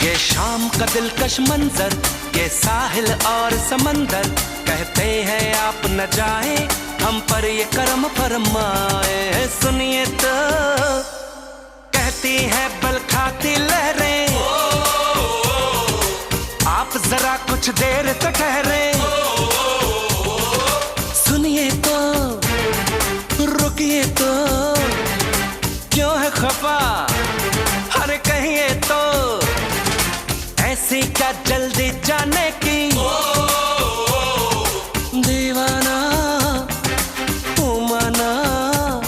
ये शाम का दिलकश मंजर, ये साहिल और समंदर, कहते हैं आप न जाए हम पर ये करम फरमाए। सुनिए तो कहती है बल खाती लहरें, आप जरा कुछ देर तो ठहरे। सुनिए तो रुकिए तो, क्यों है खफा, अरे कहिए तो, ऐसी क्या जल्दी